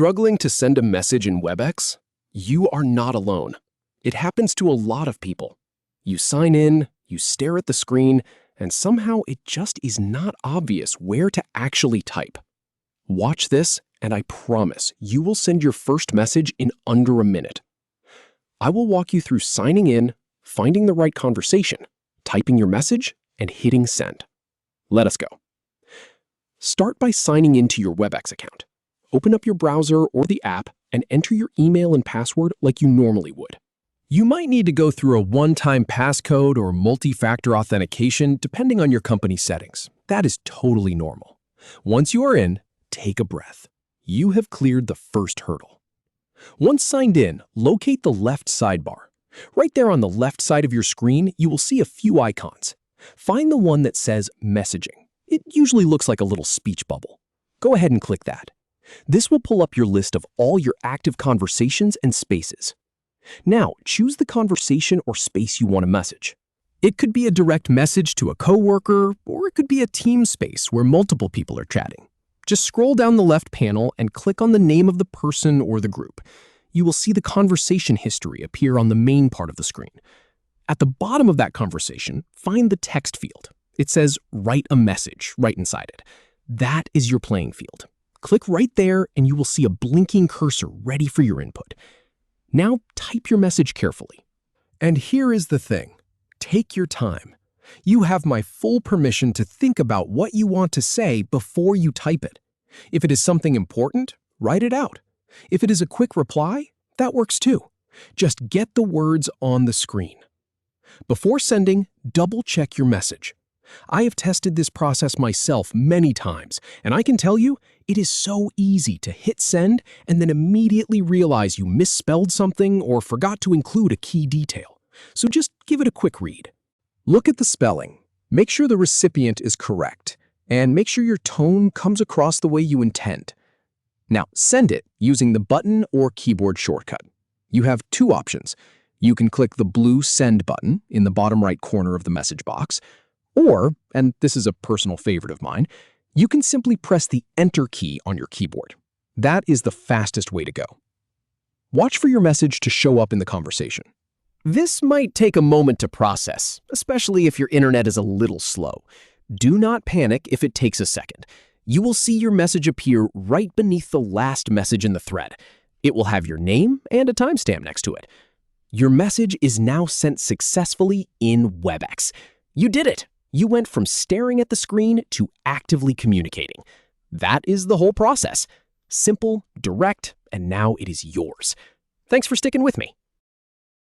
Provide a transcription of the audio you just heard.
Struggling to send a message in Webex? You are not alone. It happens to a lot of people. You sign in, you stare at the screen, and somehow it just is not obvious where to actually type. Watch this, and I promise you will send your first message in under a minute. I will walk you through signing in, finding the right conversation, typing your message, and hitting send. Let us go. Start by signing into your Webex account. Open up your browser or the app and enter your email and password like you normally would. You might need to go through a one-time passcode or multi-factor authentication depending on your company settings. That is totally normal. Once you are in, take a breath. You have cleared the first hurdle. Once signed in, locate the left sidebar. Right there on the left side of your screen, you will see a few icons. Find the one that says Messaging. It usually looks like a little speech bubble. Go ahead and click that. This will pull up your list of all your active conversations and spaces. Now, choose the conversation or space you want to message. It could be a direct message to a coworker, or it could be a team space where multiple people are chatting. Just scroll down the left panel and click on the name of the person or the group. You will see the conversation history appear on the main part of the screen. At the bottom of that conversation, find the text field. It says Write a Message right inside it. That is your playing field. Click right there and you will see a blinking cursor ready for your input. Now type your message carefully. And here is the thing. Take your time. You have my full permission to think about what you want to say before you type it. If it is something important, write it out. If it is a quick reply, that works too. Just get the words on the screen. Before sending, double-check your message. I have tested this process myself many times, and I can tell you, it is so easy to hit send and then immediately realize you misspelled something or forgot to include a key detail. So just give it a quick read. Look at the spelling. Make sure the recipient is correct, and make sure your tone comes across the way you intend. Now, send it using the button or keyboard shortcut. You have two options. You can click the blue Send button in the bottom right corner of the message box, or, and this is a personal favorite of mine, you can simply press the Enter key on your keyboard. That is the fastest way to go. Watch for your message to show up in the conversation. This might take a moment to process, especially if your internet is a little slow. Do not panic if it takes a second. You will see your message appear right beneath the last message in the thread. It will have your name and a timestamp next to it. Your message is now sent successfully in Webex. You did it! You went from staring at the screen to actively communicating. That is the whole process. Simple, direct, and now it is yours. Thanks for sticking with me.